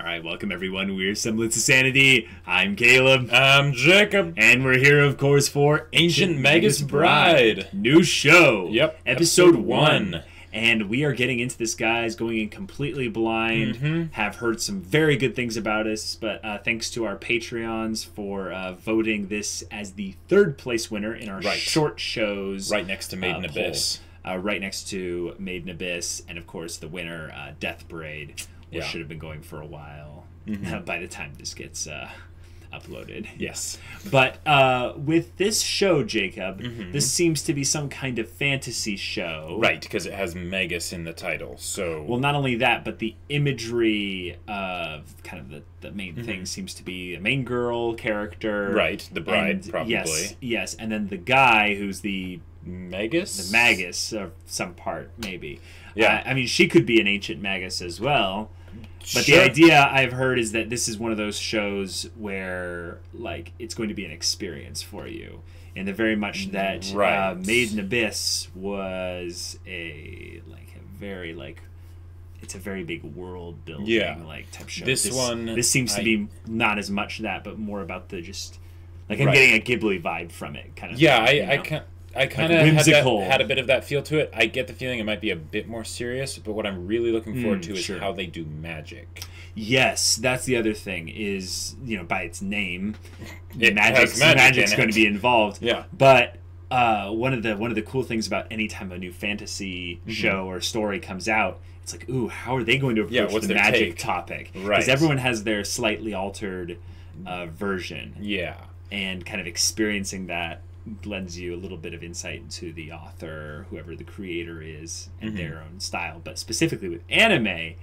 Alright, welcome everyone. We're Semblance of Sanity. I'm Caleb. I'm Jacob. And we're here, of course, for Ancient Magus Bride. New show. Yep. Episode 1. And we are getting into this, guys, going in completely blind. Have heard some very good things about us, but thanks to our Patreons for voting this as the third place winner in our short shows. Right next to Maiden Abyss. Right next to Maiden Abyss, and of course the winner, Death Parade, which should have been going for a while by the time this gets uploaded. Yes. But with this show, Jacob, this seems to be some kind of fantasy show. Right, because it has Magus in the title. So well, not only that, but the imagery of kind of the main thing seems to be a main girl character. Right, the bride, and, probably. Yes, and then the guy who's the Magus? The Magus of some part, maybe. Yeah. I mean, she could be an ancient Magus as well. But the idea I've heard is that this is one of those shows where, like, it's going to be an experience for you. In the very much that Maiden Abyss was it's a very big world building type show. This seems to be not as much that, but more about the just like I'm getting a Ghibli vibe from it, kind of. Yeah, thing, I kind of had a bit of that feel to it. I get the feeling it might be a bit more serious, but what I'm really looking forward to is how they do magic. Yes, that's the other thing is, by its name, magic's going to be involved. Yeah. But one of the cool things about any time a new fantasy show or story comes out, it's like, ooh, how are they going to approach the magic topic? Right. Because everyone has their slightly altered version. Yeah. And kind of experiencing that lends you a little bit of insight into the author, whoever the creator is, and their own style. But specifically with anime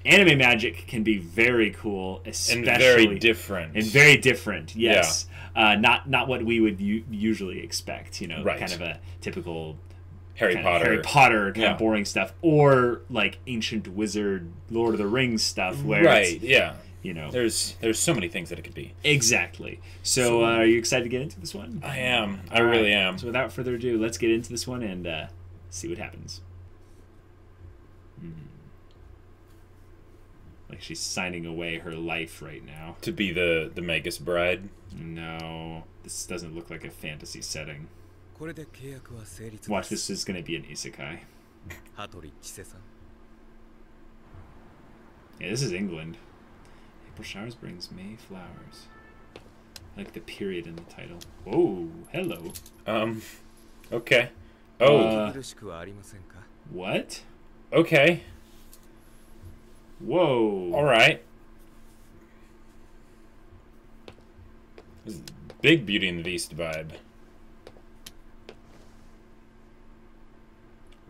magic can be very cool, especially and very different. Yes, not what we would usually expect. Kind of a typical Harry Potter kind of boring stuff, or like ancient wizard, Lord of the Rings stuff. Where there's so many things that it could be. Exactly. So are you excited to get into this one? I am. I really am. So without further ado, let's get into this one and see what happens. Like she's signing away her life right now. To be the Magus Bride? No. This doesn't look like a fantasy setting. Watch, this is going to be an isekai. Yeah, this is England. April showers brings May flowers. I like the period in the title. Whoa, hello. Okay. Oh. What? Okay. Whoa. All right. Big Beauty and the Beast vibe.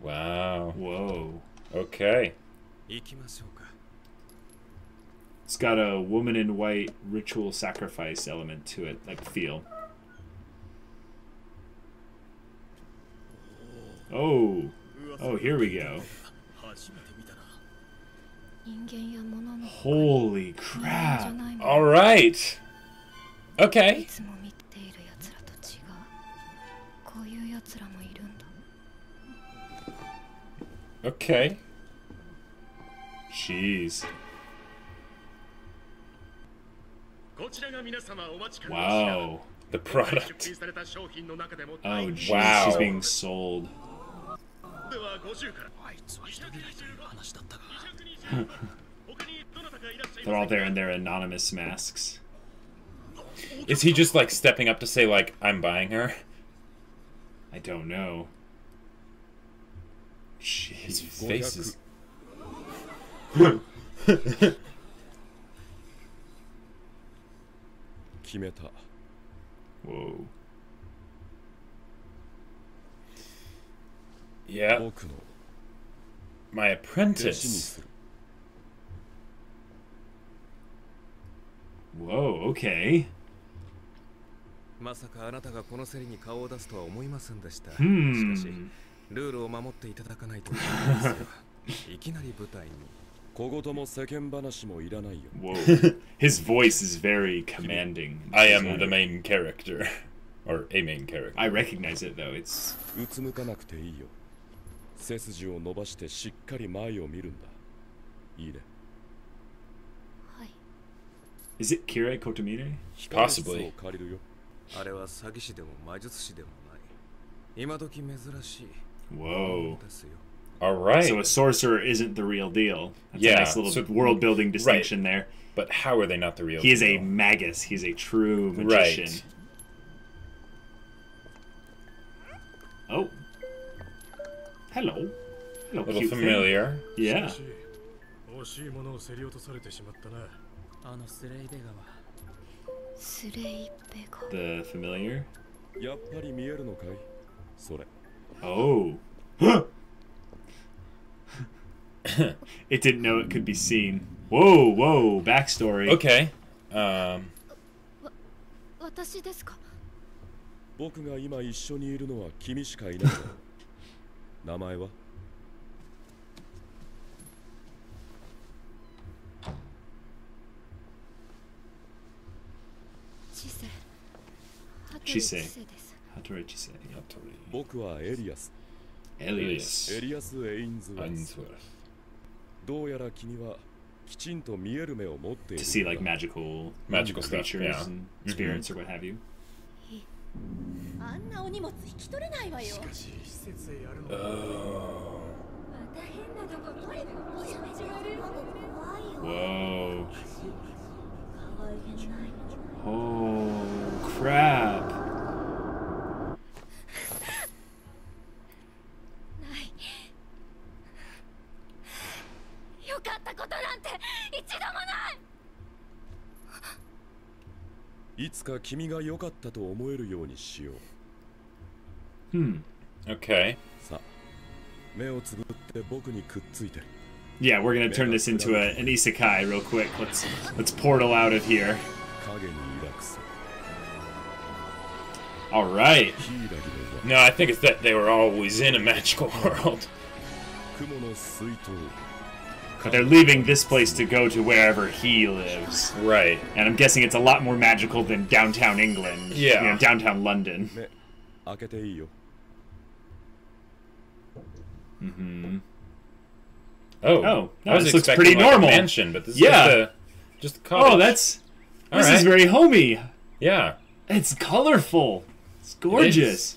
Wow. Whoa. Okay. It's got a woman in white ritual sacrifice element to it, like feel. Oh. Oh, here we go. Holy crap. All right. Okay. Okay. Jeez. Wow. The product. Oh, jeez. Wow. She's being sold. They're all there in their anonymous masks. Is he just like stepping up to say like, I'm buying her? I don't know. Jeez, his face is... Whoa. Yeah. My apprentice. Whoa, okay. Whoa. His voice is very commanding. I am the main character. Or a main character. I recognize it, though. It's... 背筋を伸ばしてしっかり前を見るんだ。いいね。はい。Is it Kirei Kotomine? Possibly. Whoa. Alright. So a sorcerer isn't the real deal. That's yeah. a nice little world-building distinction there. But how are they not the real deal? He is a magus. He's a true magician. Right. Oh. Hello. Hello, a little cute familiar. Thing. Yeah. The familiar? Oh. It didn't know it could be seen. Whoa, whoa, backstory. Okay. 私ですか? 僕が今一緒にいるのは君しかいない。名前は? Chise. Hattori Chise. 僕はエリアス。エリアス。エリアス・エインズワース。どうやら君はきちんと見える目を持っている。To see like magical creatures yeah. and spirits or what have you. あんなお荷物引き取れないわよ。しかし施設へやるの。また変なとこ取れ。Whoa. Oh crap. よかったことなんて一度もない。いつか君が良かったと思えるようにしよう。Okay. さあ、目をつぶって僕にくっついて。Yeah, we're gonna turn this into an isekai real quick. Let's portal out of here. All right. No, I think it's that they were always in a magical world. But they're leaving this place to go to wherever he lives. Right. And I'm guessing it's a lot more magical than downtown England. Yeah. You know, downtown London. Mm-hmm. Oh, this looks pretty normal. A mansion, but this is just a cottage. Oh, this is very homey. Yeah. It's colorful. It's gorgeous.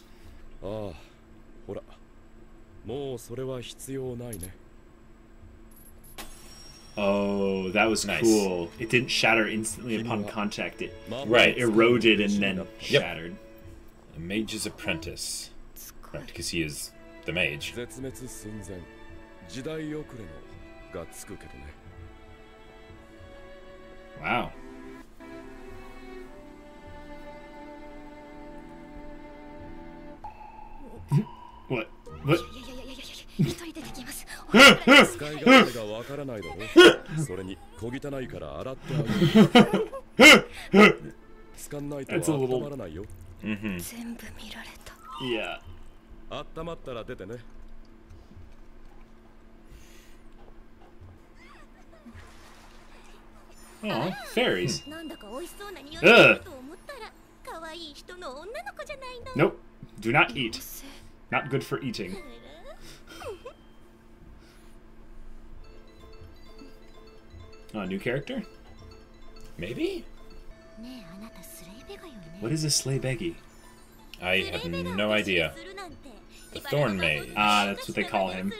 Oh, that was nice. Cool. It didn't shatter instantly upon contact. It right. eroded and then shattered. A mage's apprentice. Right, because he is the mage. Wow. What? What? 一人でできます。使い方がわからないだろ。それに小汚いから洗ってあげる。使んないと温まらないよ。全部見られた。Yeah. 温まったら出てね。Oh, fairies. なんだか美味しそうな匂いだと思ったら、可愛い人の女の子じゃないの。Nope. Do not eat. Not good for eating. Oh, a new character? Maybe? What is a sleigh beggy? I have no idea. The Thorn Mage. Ah, that's what they call him.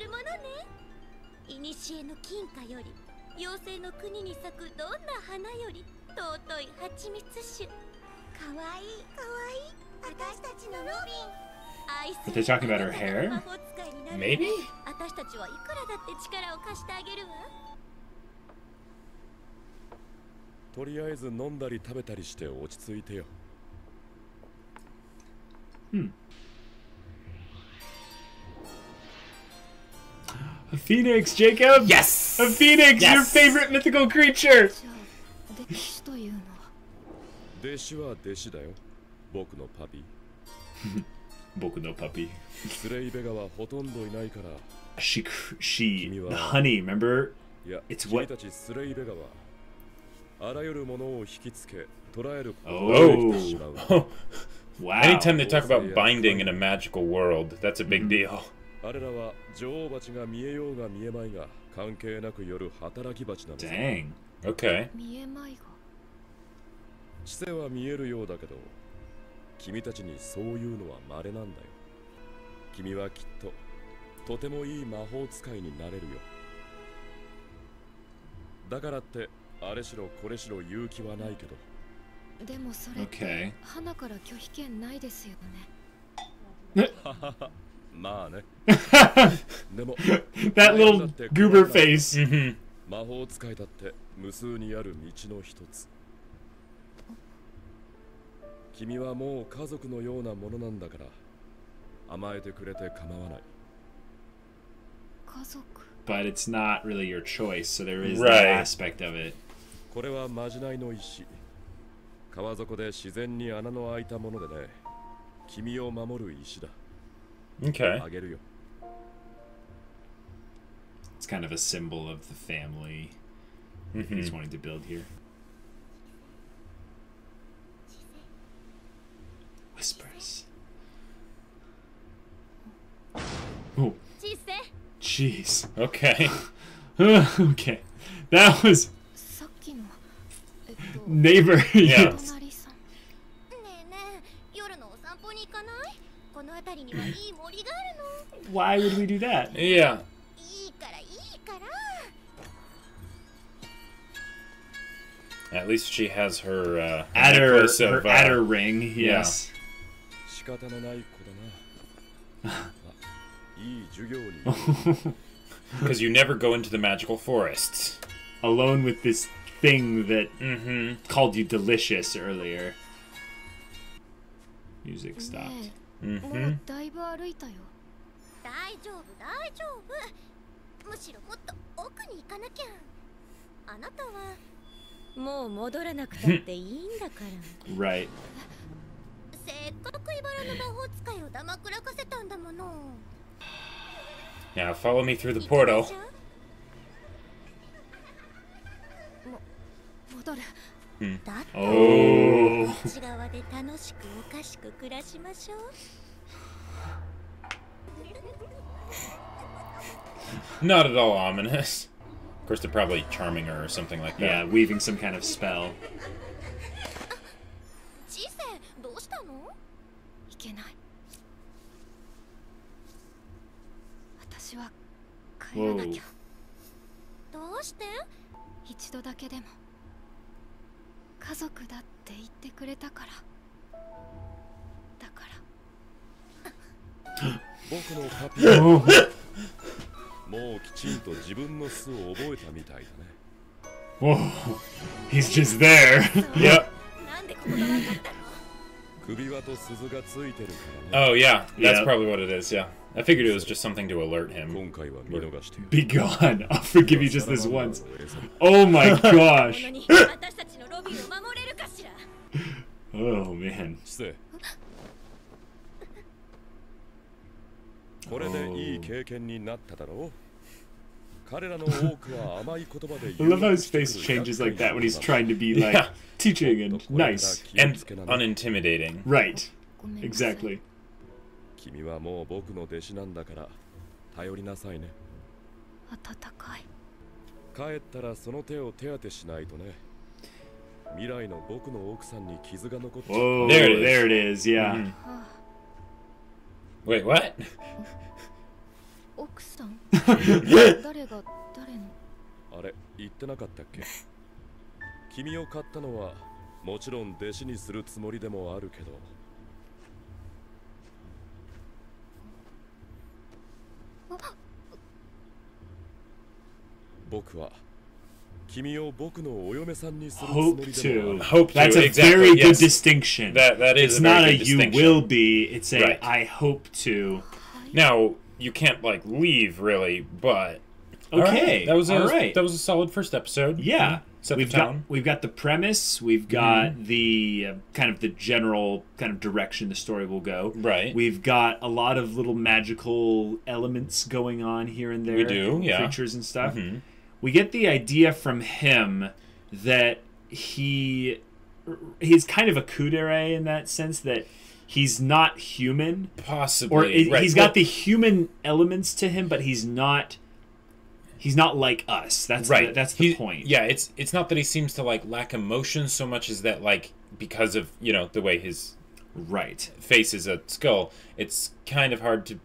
Are they talking about her hair? Maybe? 私たちはいくらだって力を貸してあげるわ。とりあえず飲んだり食べたりして落ち着いてよ。A phoenix, Jacob! Yes! A phoenix, your favorite mythical creature! 弟子というのは。弟子は弟子だよ。僕のパピー。僕のパピ。スレイベガはほとんどいないから。She, the honey, remember? It's what? 君たちスレイベガはあらゆるものを引きつけ捉えることができてしまう。Wow. Anytime they talk about binding in a magical world, that's a big deal. あれらは女王蜂が見えようが見えまいが関係なくよる働き蜂なの。Dang. Okay. 見えまいが。知性は見えるようだけど、君たちにそういうのは稀なんだよ。君はきっととてもいい魔法使いになれるよ。だからってあれしろこれしろ言う気はないけど。でもそれって花から拒否権ないですよね。まあね。でも That little goober face. 魔法使いだって無数にある道の一つ。君はもう家族のようなものなんだから甘えてくれて構わない。家族。But it's not really your choice, so there is that aspect of it. これはまじないの石。川底で自然に穴の開いたものでね。君を守る石だ。Okay. あげるよ。It's kind of a symbol of the family he's wanting to build here. Whispers. Oh. Jeez. Okay. Okay. That was neighbor. Yes. Why would we do that? Yeah. At least she has her adder ring. Yes. Because you never go into the magical forests alone with this thing that called you delicious earlier. Music stopped. だいぶ歩いたよ。大丈夫大丈夫。むしろもっと奥に行かなきゃ。あなたはもう戻らなくたっていいんだから。Right. せっかく茨の魔法使いをだまくらかせたんだもの。Now follow me through the portal. 戻る。だってこっち側で楽しくおかしく暮らしましょう。Not at all ominous. Of course, they're probably charming her or something like that. Yeah, weaving some kind of spell. チセ、どうしたの？いけない。私は帰らなきゃ。どうして？一度だけでも家族だって言ってくれたから。だから。僕のパピー。もうきちんと自分の巣を覚えたみたいだね。Whoa, he's just there. Yep. なんでここが分かったの？首輪と鈴がついてるからね。Oh yeah, that's probably what it is. Yeah, I figured it was just something to alert him. 今回は見逃してよ。Be gone. I'll forgive you just this once. Oh my gosh. 私たちのロビーを守れるかしら。Oh man. これでいい経験になっただろう。彼らの多くは甘い言葉で I love how his face changes like that when he's trying to be like teaching and nice and unintimidating. Right. Exactly. 君はもう僕の弟子なんだから頼りなさいね。温かい。帰ったらその手を手当てしないとね。未来の僕の奥さんに傷が残って。Oh, there it is. Yeah. Wait, what? 奥さん誰が誰のあれ言ってなかったっけ？君を買ったのはもちろん弟子にするつもりでもあるけど。僕は君を僕のお嫁さんにするつもりでもある。Hope to. That's a very good distinction. That is it's not a you will be, it's a I hope to. Now, you can't like leave really, but okay. That was a solid first episode. Yeah. Set we've got the premise, we've got the kind of the general kind of direction the story will go. Right. We've got a lot of little magical elements going on here and there. We do, yeah. Creatures and stuff. We get the idea from him that he's kind of a kudere in that sense that he's not human. Possibly. Or he's got the human elements to him, but he's not like us. That's right. That's the point. Yeah, it's not that he seems to like lack emotion so much as that like because of, you know, the way his right face is a skull, it's kind of hard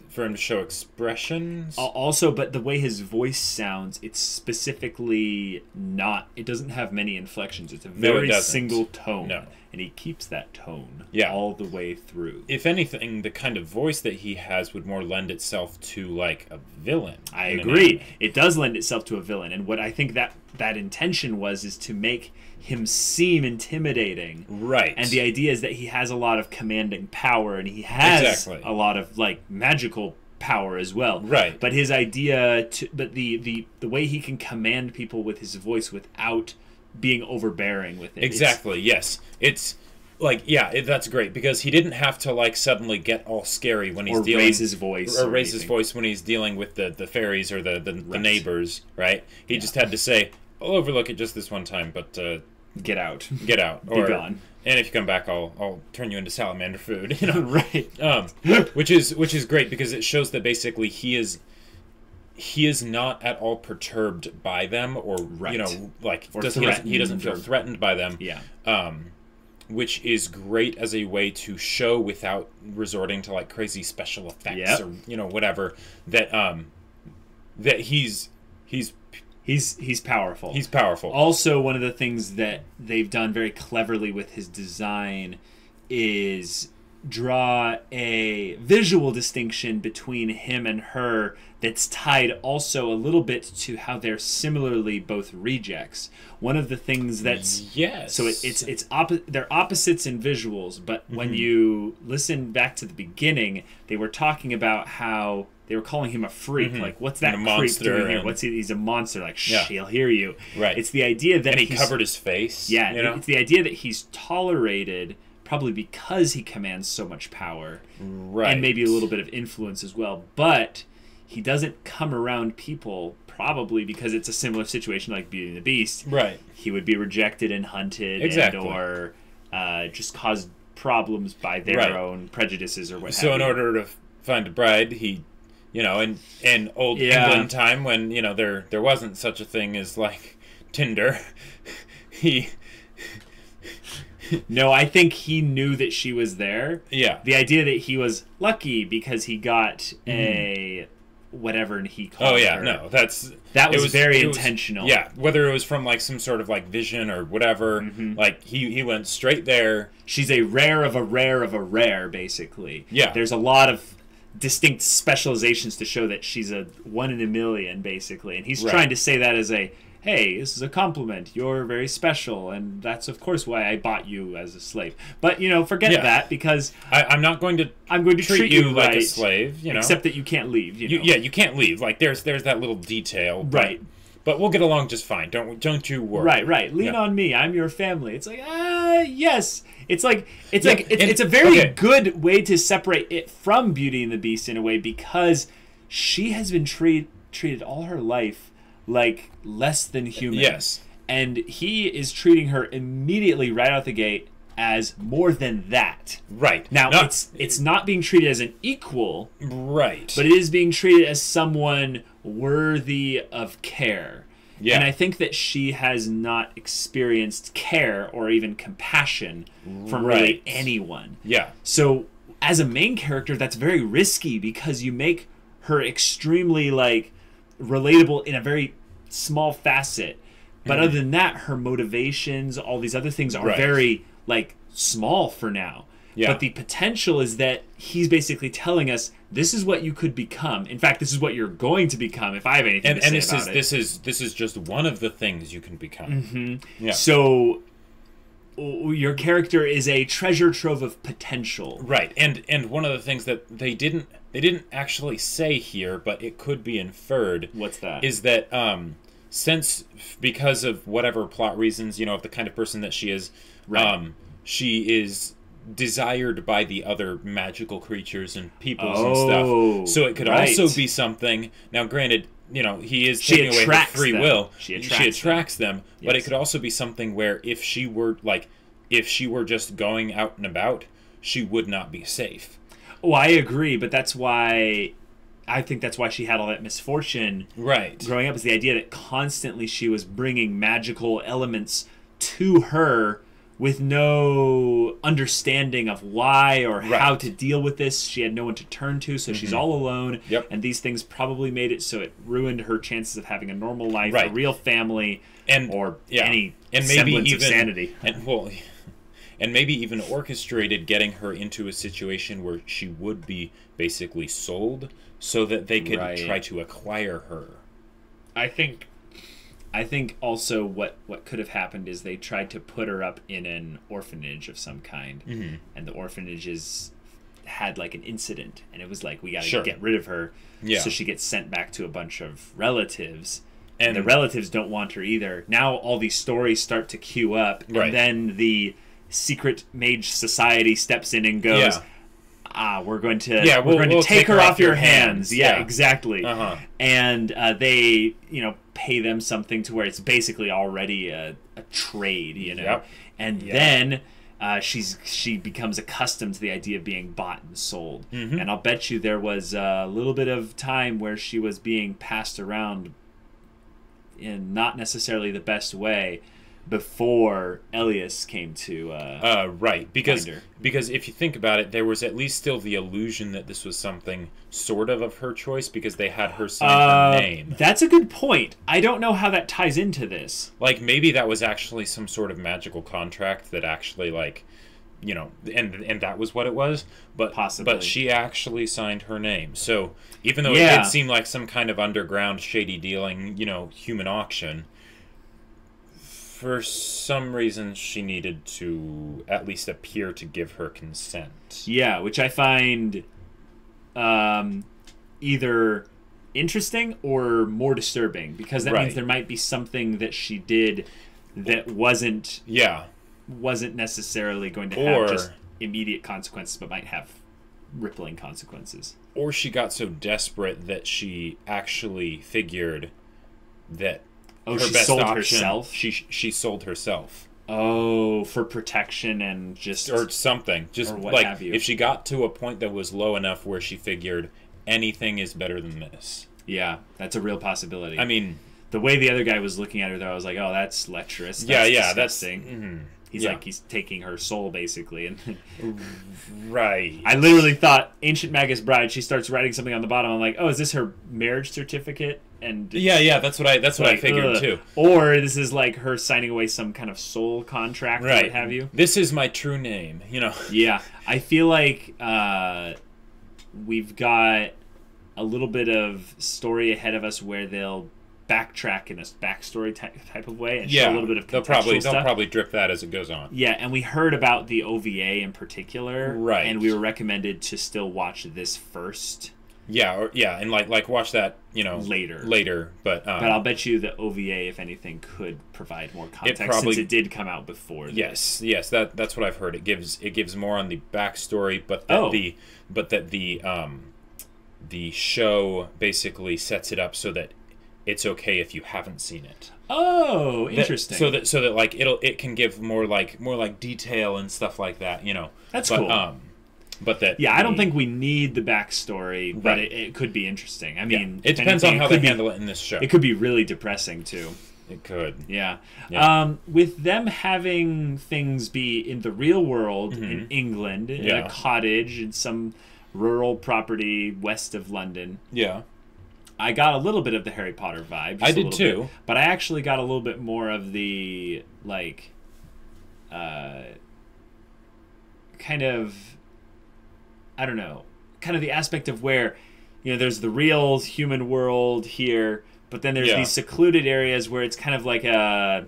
for him to show expressions. Also, but the way his voice sounds, it's specifically not... It doesn't have many inflections. It's a very single tone. No. And he keeps that tone all the way through. If anything, the kind of voice that he has would more lend itself to, like, a villain. I agree. It does lend itself to a villain. And what I think that intention was is to make him seem intimidating. Right. And the idea is that he has a lot of commanding power, and he has a lot of, like, magical power as well. Right. But his idea but the way he can command people with his voice without being overbearing with it. Exactly. Yes. It's like, that's great, because he didn't have to, like, suddenly get all scary when he's dealing, raise his voice when he's dealing with the fairies or the neighbors, right? He just had to say, I'll overlook it just this one time, but get out, or, be gone. And if you come back, I'll turn you into salamander food. You know, right? Which is great, because it shows that basically he is not at all perturbed by them, or you know, like he doesn't feel threatened by them. Yeah. Which is great as a way to show, without resorting to, like, crazy special effects or, you know, whatever, that he's powerful. He's powerful. Also, one of the things that they've done very cleverly with his design is draw a visual distinction between him and her that's tied also a little bit to how they're similarly both rejects. One of the things that's so they're opposites in visuals, but when you listen back to the beginning, they were talking about how they were calling him a freak. Like, what's that creep doing here? He's a monster. Like, he'll hear you. Right. It's the idea that he covered his face. Yeah, you know? It's the idea that he's tolerated, probably because he commands so much power, and maybe a little bit of influence as well. But he doesn't come around people, probably because it's a similar situation like Beauty and the Beast. Right. He would be rejected and hunted, or just cause problems by their own prejudices or what. So in order to find a bride, he, you know, in old England time, when, you know, there wasn't such a thing as, like, Tinder, he. No, I think he knew that she was there. Yeah. The idea that he was lucky because he got a whatever he called her. No, that was very intentional. Whether it was from, like, some sort of, like, vision or whatever, like, he went straight there. She's a rare of a rare of a rare, basically. Yeah. There's a lot of distinct specializations to show that she's a one in a million, basically. And he's trying to say that as a, hey, this is a compliment. You're very special, and that's, of course, why I bought you as a slave. But, you know, forget that, because I'm going to treat you like a slave, you know. Except that you can't leave, you know. You can't leave. Like, there's that little detail. Right. But we'll get along just fine. Don't you worry. Right. Lean on me. I'm your family. It's like, yes. It's a very good way to separate it from Beauty and the Beast in a way, because she has been treated all her life like less than human. Yes. And he is treating her immediately right out the gate as more than that. Right. Now, it's not being treated as an equal. Right. But it is being treated as someone worthy of care. Yeah. And I think that she has not experienced care or even compassion from really anyone. Yeah. So as a main character, that's very risky, because you make her extremely, like, relatable in a very small facet. But other than that, her motivations, all these other things are very, like, small for now. Yeah. But the potential is that he's basically telling us, this is what you could become. In fact, this is what you're going to become, if I have anything to say about it. This is just one of the things you can become. Yeah. So your character is a treasure trove of potential. Right. And one of the things that they didn't actually say here, but it could be inferred. What's that? Is that since, because of whatever plot reasons, you know, of the kind of person that she is, she is desired by the other magical creatures and peoples and stuff. So it could also be something. Now, granted, you know, he is taking away her free will. She attracts them. Yes. But it could also be something where if she were just going out and about, she would not be safe. Oh, I agree, but that's why I think that's why she had all that misfortune. Right. Growing up, is the idea that constantly she was bringing magical elements to her with no understanding of why or how to deal with this. She had no one to turn to, so she's all alone. Yep. And these things probably made it so it ruined her chances of having a normal life, a real family, or any semblance of sanity. And maybe even orchestrated getting her into a situation where she would be basically sold so that they could try to acquire her. I think also what could have happened is they tried to put her up in an orphanage of some kind, and the orphanages had like an incident, and it was like, we got to get rid of her, so she gets sent back to a bunch of relatives, and the relatives don't want her either. Now all these stories start to queue up, and then the secret mage society steps in and goes, we're going to take her off your hands. Yeah, exactly. And they, pay them something to where it's basically already a trade, and then she becomes accustomed to the idea of being bought and sold. And I'll bet you there was a little bit of time where she was being passed around in not necessarily the best way before Elias came to because find her. Because if you think about it, there was at least still the illusion that this was something sort of her choice, because they had her sign her name. That's a good point. I don't know how that ties into this. Like, maybe that was actually some sort of magical contract that actually, like, and that was what it was, but possibly. But she actually signed her name. So even though it did seem like some kind of underground shady dealing, human auction, for some reason, she needed to at least appear to give her consent. Yeah, which I find either interesting or more disturbing, because that means there might be something that she did that wasn't necessarily going to have just immediate consequences, but might have rippling consequences. Or she got so desperate that she actually figured that she sold herself? She sold herself. Oh, for protection and or something. Just or what like, have you. If she got to a point that was low enough where she figured anything is better than this. Yeah, that's a real possibility. I mean, the way the other guy was looking at her, though, I was like, oh, that's lecherous. That's disgusting. He's like, he's taking her soul, basically. And I literally thought, Ancient Magus Bride, she starts writing something on the bottom. I'm like, oh, is this her marriage certificate? And that's what I figured too. Or this is like her signing away some kind of soul contract, or what have you. This is my true name, Yeah, I feel like we've got a little bit of story ahead of us where they'll backtrack in a backstory type of way and show a little bit of contextual stuff. They'll probably drip that as it goes on. Yeah, and we heard about the OVA in particular, right? And we were recommended to still watch this first. And like watch that, later. But I'll bet you the OVA, if anything, could provide more context since it did come out before. Yes, that's what I've heard. It gives more on the backstory, but that the show basically sets it up so that it's okay if you haven't seen it. Oh, interesting. So that like it can give more like detail and stuff like that. That's cool. But that I don't think we need the backstory, but it could be interesting. I mean, it depends on how they handle it in this show. It could be really depressing too. It could. Yeah. With them having things be in the real world in England, in a cottage in some rural property west of London. Yeah. I got a little bit of the Harry Potter vibe. I did too. But I actually got a little bit more of the, like, kind of, I don't know, kind of the aspect of where, there's the real human world here, but then there's these secluded areas where it's kind of like a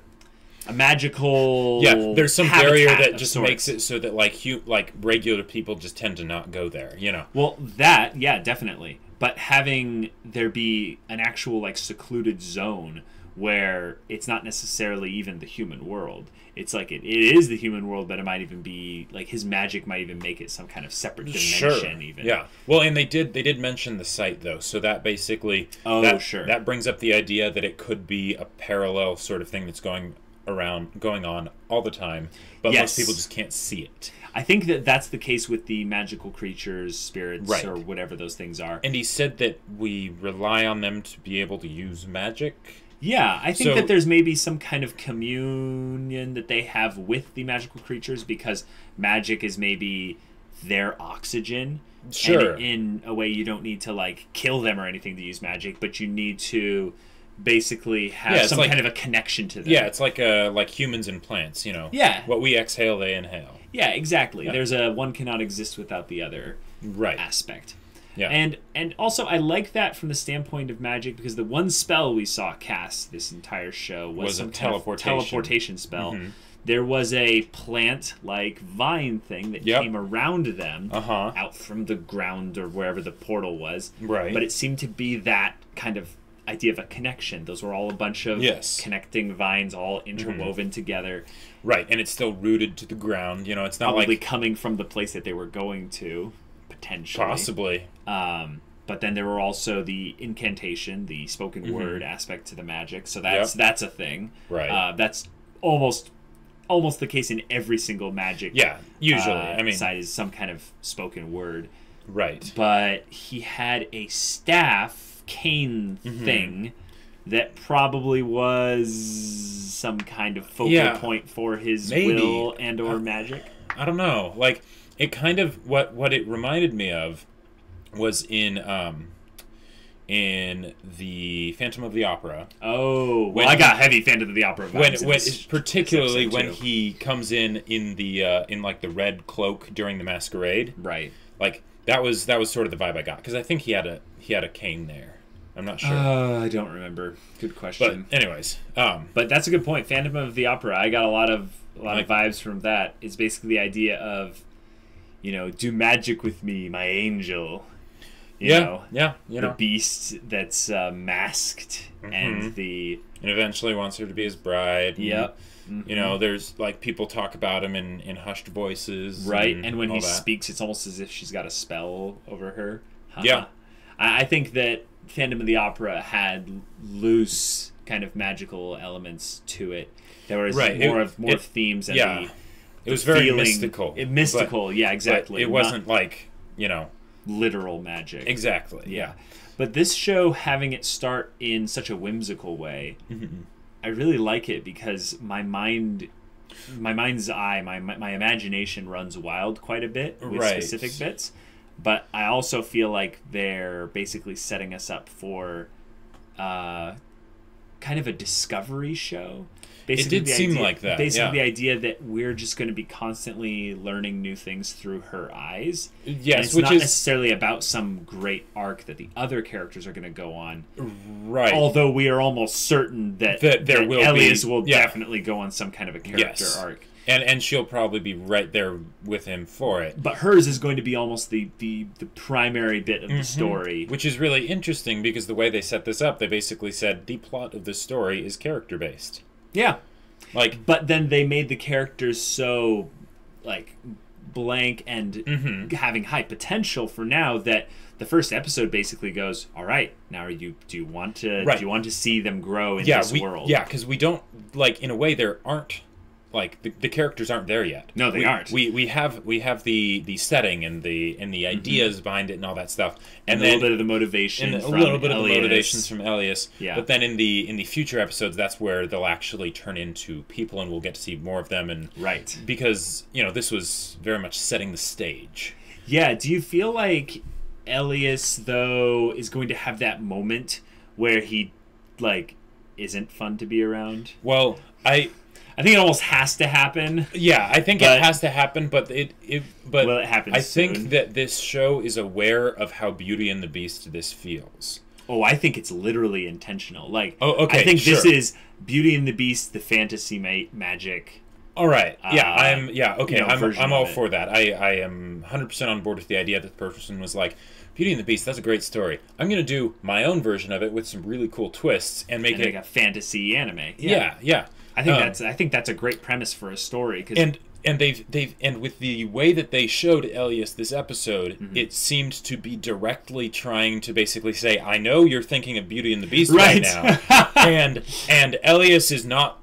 magical there's some barrier that just makes it so that like regular people just tend to not go there, Well, that, definitely. But having there be an actual like secluded zone where it's not necessarily even the human world. It's like it is the human world, but it might even be like his magic might even make it some kind of separate dimension even. Yeah. Well, and they did mention the site though, so that basically that brings up the idea that it could be a parallel sort of thing that's going on all the time, but most people just can't see it. I think that's the case with the magical creatures, spirits, or whatever those things are. And he said that we rely on them to be able to use magic. Yeah, I think that there's maybe some kind of communion that they have with the magical creatures because magic is maybe their oxygen. Sure. And in a way, you don't need to like kill them or anything to use magic, but you need to basically have some kind of a connection to them. Yeah, it's like humans and plants, you know. Yeah. What we exhale, they inhale. Yeah, exactly. Yeah. There's a one cannot exist without the other aspect. Yeah. And also I like that from the standpoint of magic because the one spell we saw cast this entire show was some a teleportation spell. There was a plant-like vine thing that came around them out from the ground or wherever the portal was. Right. But it seemed to be that kind of idea of a connection. Those were all a bunch of connecting vines all interwoven together. Right, and it's still rooted to the ground. You know, it's not probably like coming from the place that they were going to, potentially. Possibly. But then there were also the incantation, the spoken word aspect to the magic. So that's a thing. Right. That's almost the case in every single magic. Yeah, usually. I mean, side is some kind of spoken word. Right. But he had a staff cane thing that probably was some kind of focal point for his will and or magic. I don't know. Like, it kind of what it reminded me of was in the Phantom of the Opera. Oh, well, I got heavy Phantom of the Opera vibes. Particularly when he comes in the like the red cloak during the masquerade. Right. Like that was sort of the vibe I got because I think he had a cane there. I'm not sure. I don't remember. Good question. But anyways, but that's a good point. Phantom of the Opera. I got a lot of vibes from that. It's basically the idea of, do magic with me, my angel. You know, the beast that's masked and eventually wants her to be his bride. Yep. You know, there's like people talk about him in hushed voices. Right, and when he speaks, it's almost as if she's got a spell over her. Yeah. I think that Phantom of the Opera had loose kind of magical elements to it. There was more themes and it was very mystical. Yeah, exactly. But it wasn't like, literal magic. Exactly. Yeah. But this show, having it start in such a whimsical way, I really like it because my mind's eye, my imagination runs wild quite a bit with specific bits. But I also feel like they're basically setting us up for kind of a discovery show. Basically, it did seem like that. Basically, the idea that we're just going to be constantly learning new things through her eyes. Yes, and it's not necessarily about some great arc that the other characters are going to go on. Right. Although we are almost certain that Elias will definitely go on some kind of a character arc. And she'll probably be right there with him for it. But hers is going to be almost the primary bit of the story. Which is really interesting because the way they set this up, they basically said the plot of the story is character-based. Yeah. But then they made the characters so, blank and having high potential for now that the first episode basically goes, all right, now do you want to see them grow in this world? Yeah, because we don't, in a way, there aren't, the characters aren't there yet. No, they aren't. We have the setting and the ideas behind it and all that stuff, and a little bit of the motivation, and a little bit of the motivations from Elias. Yeah. But then in the future episodes, that's where they'll actually turn into people, and we'll get to see more of them. And because this was very much setting the stage. Yeah. Do you feel like Elias though is going to have that moment where he isn't fun to be around? Well, I think it almost has to happen. Yeah, I think it has to happen, but will it happen I soon? think that this show is aware of how Beauty and the Beast this feels. Oh, I think it's literally intentional. okay, I think this is Beauty and the Beast, the fantasy magic. All right. Yeah, I'm all for that. I am 100% on board with the idea that the person was like, Beauty and the Beast, that's a great story. I'm going to do my own version of it with some really cool twists and make it a fantasy anime. Yeah. I think that's a great premise for a story. And with the way that they showed Elias this episode, it seemed to be directly trying to basically say, I know you're thinking of Beauty and the Beast right now, and Elias is not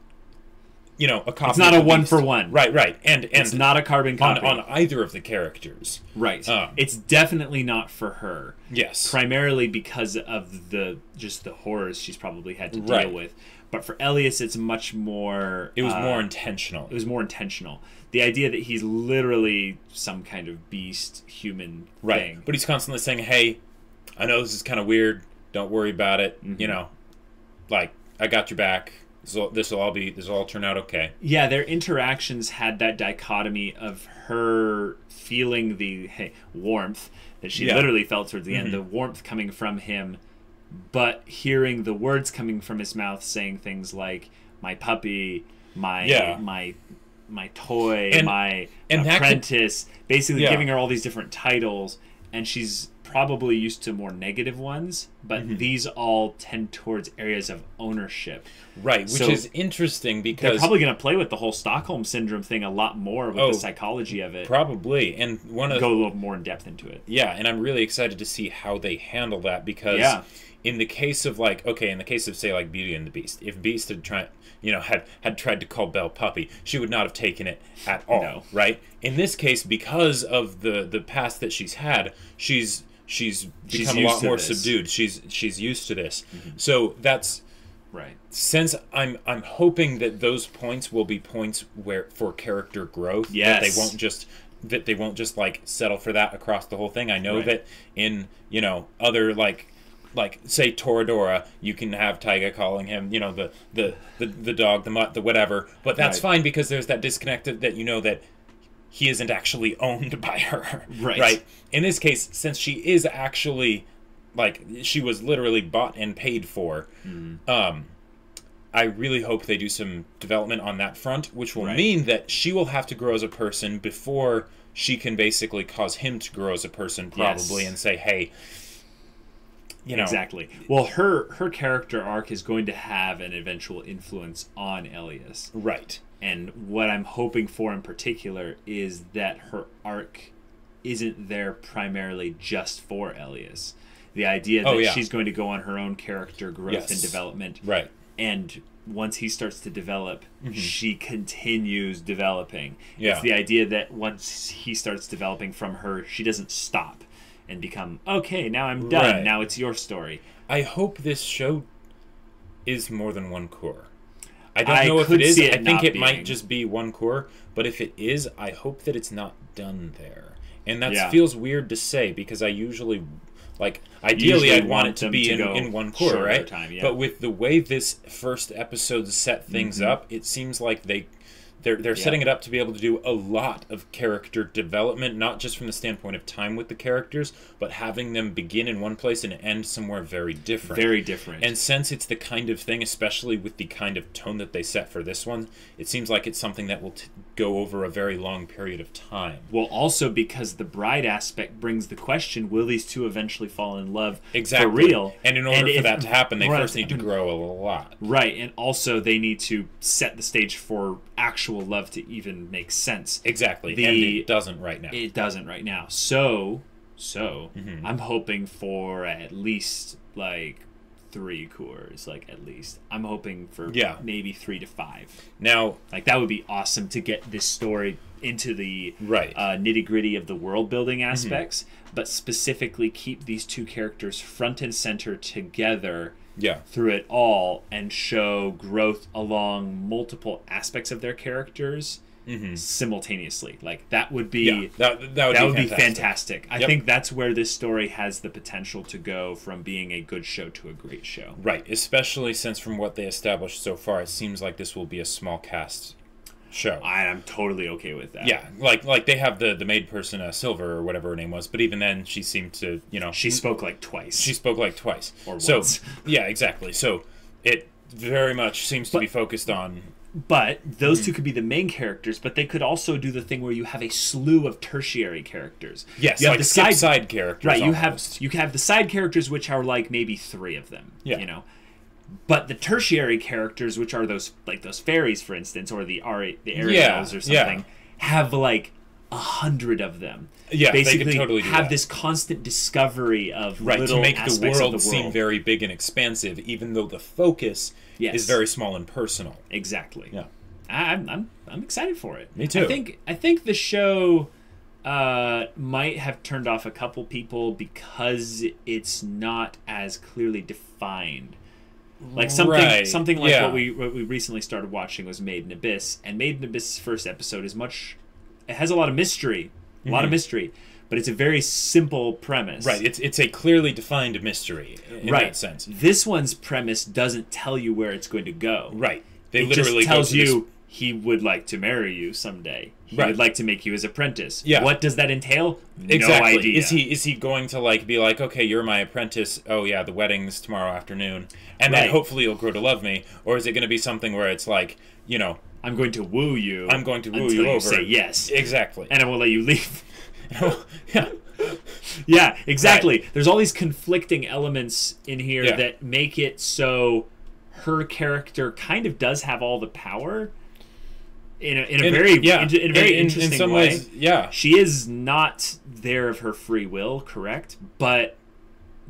you know, a copy. It's not of a the one Beast. for one. Right. And It's not a carbon copy on either of the characters. Right. It's definitely not for her. Yes. Primarily because of the horrors she's probably had to deal with. But for Elias, it's much more... It was more intentional. It was more intentional. The idea that he's literally some kind of beast, human thing. But he's constantly saying, hey, I know this is kind of weird. Don't worry about it. You know, like, I got your back. This will all turn out okay. Yeah, their interactions had that dichotomy of her feeling the warmth that she literally felt towards the end, the warmth coming from him, but hearing the words coming from his mouth saying things like, my puppy, my toy, my apprentice, basically giving her all these different titles, and she's probably used to more negative ones, but these all tend towards areas of ownership. Right, which is interesting because... They're probably going to play with the whole Stockholm Syndrome thing a lot more with the psychology of it. Probably, and go a little more in depth into it. Yeah, and I'm really excited to see how they handle that because in the case of, like, in the case of, say, like, Beauty and the Beast, if Beast had tried... had tried to call Belle puppy, she would not have taken it at all, right? In this case, because of the past that she's had, she's become a lot more subdued. She's used to this. So that's right. Since I'm hoping that those points will be points where for character growth. Yes. That they won't just like settle for that across the whole thing. I know that in other like say Toradora, you can have Taiga calling him, the dog, the mutt, the whatever, but that's fine because there's that disconnect that that he isn't actually owned by her. Right. In this case, since she is actually she was literally bought and paid for, I really hope they do some development on that front, which will mean that she will have to grow as a person before she can basically cause him to grow as a person, probably, and say, hey, Exactly. Well, her character arc is going to have an eventual influence on Elias. Right. And what I'm hoping for in particular is that her arc isn't there primarily just for Elias. The idea that she's going to go on her own character growth and development. Right. And once he starts to develop, she continues developing. Yeah. It's the idea that once he starts developing from her, she doesn't stop and become, okay, now I'm done. Right. Now it's your story. I hope this show is more than one core. I don't know if it is. I think it might just be one core, but if it is, I hope that it's not done there. And that feels weird to say because I usually, ideally I'd want it to be in one core, right? Time, But with the way this first episode set things up, it seems like they're setting it up to be able to do a lot of character development, not just from the standpoint of time with the characters, but having them begin in one place and end somewhere very different. Very different. And since it's the kind of thing, especially with the kind of tone that they set for this one, it seems like it's something that will go over a very long period of time. Well, also because the bride aspect brings the question, will these two eventually fall in love for real? And in order for that to happen, they first need to grow a lot. Right, and also they need to set the stage for actual love to even make sense. Exactly, and it doesn't right now. It doesn't right now. So I'm hoping for at least 3 cores, at least. I'm hoping for maybe 3 to 5. Now, that would be awesome to get this story into the nitty-gritty of the world-building aspects, but specifically keep these two characters front and center together through it all and show growth along multiple aspects of their characters simultaneously. That would be that would be fantastic. I think that's where this story has the potential to go from being a good show to a great show. Right, especially since from what they established so far, it seems like this will be a small cast show. I'm totally okay with that. Yeah, like they have the maid person, Silver or whatever her name was, but even then she seemed to, she spoke twice. She spoke twice. Or once. Yeah, exactly. So it very much seems to be focused on... But those two could be the main characters, but they could also do the thing where you have a slew of tertiary characters. Yes, you have the side characters. Right, almost. you have the side characters, which are maybe 3 of them. Yeah. But the tertiary characters, which are those fairies, for instance, or the Ariels or something, have 100 of them. Yeah, basically they could totally do have that. This constant discovery of little to make aspects the world of the world seem very big and expansive, even though the focus is very small and personal. Exactly. Yeah. I'm excited for it. Me too. I think the show might have turned off a couple people because it's not as clearly defined. Like something like what we recently started watching was Made in Abyss, and Made in Abyss's first episode is it has a lot of mystery, but it's a very simple premise. Right, it's a clearly defined mystery in that sense. This one's premise doesn't tell you where it's going to go. Right. It literally just tells you he would like to marry you someday. He would like to make you his apprentice. Yeah. What does that entail? Exactly. No idea. Is he going to like be like, okay, you're my apprentice. Oh yeah, the wedding's tomorrow afternoon, and then hopefully you'll grow to love me. Or is it going to be something where it's like, you know, I'm going to woo you. I'm going to woo until you over. Say yes. Exactly. And I will let you leave. Yeah. Yeah. Exactly. Right. There's all these conflicting elements in here that make it so her character kind of does have all the power. In a very interesting in some way. Ways, yeah. She is not there of her free will, correct? But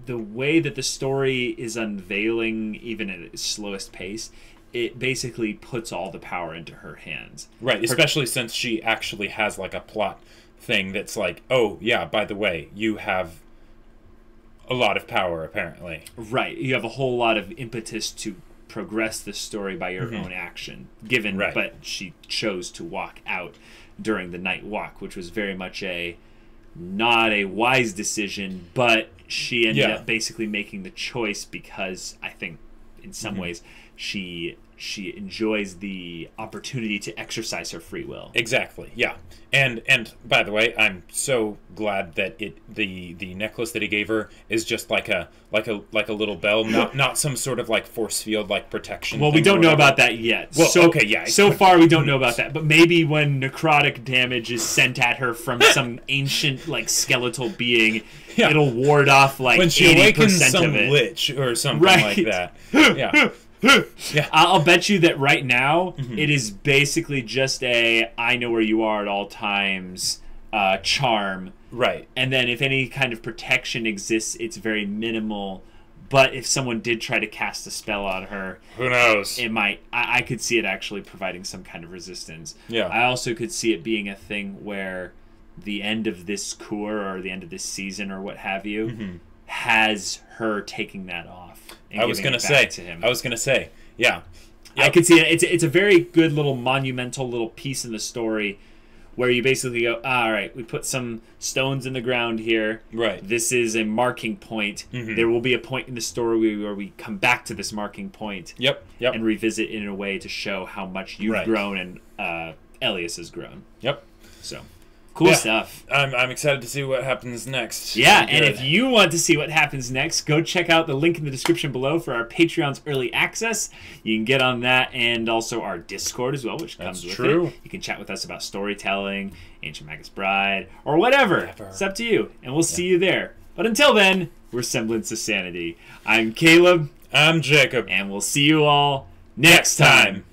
the way that the story is unveiling, even at its slowest pace, it basically puts all the power into her hands. Right, especially since she actually has like a plot thing that's like, oh yeah, by the way, you have a lot of power apparently. Right, you have a whole lot of impetus to progress the story by your own action, but she chose to walk out during the night walk, which was very much not a wise decision, but she ended up basically making the choice because I think in some ways she enjoys the opportunity to exercise her free will. Exactly. Yeah. And by the way, I'm so glad that the necklace that he gave her is just like a little bell, not some sort of like force field like protection. Well, we don't know about that yet. Well, so far we don't know about that, but maybe when necrotic damage is sent at her from some ancient like skeletal being, it'll ward off like when she 80% awakens some of it. lich or something like that. Yeah. Yeah, I'll bet you that right now it is basically just I know where you are at all times charm. Right. And then if any kind of protection exists, it's very minimal. But if someone did try to cast a spell on her, who knows? It might. I could see it actually providing some kind of resistance. Yeah. I also could see it being a thing where the end of this cour or the end of this season or what have you has her taking that off. I was gonna say, yeah. Yep. I could see it. It's a very good little monumental little piece in the story where you basically go, all right, we put some stones in the ground here. Right. This is a marking point. There will be a point in the story where we come back to this marking point. Yep. And revisit in a way to show how much you've grown and Elias has grown. Yep. So. Cool stuff. I'm excited to see what happens next. Yeah, and if you want to see what happens next, go check out the link in the description below for our Patreon's early access. You can get on that and also our Discord as well, which comes with it. You can chat with us about storytelling, Ancient Magus Bride, or whatever. It's up to you, and we'll see you there. But until then, we're Semblance of Sanity. I'm Caleb. I'm Jacob. And we'll see you all next time.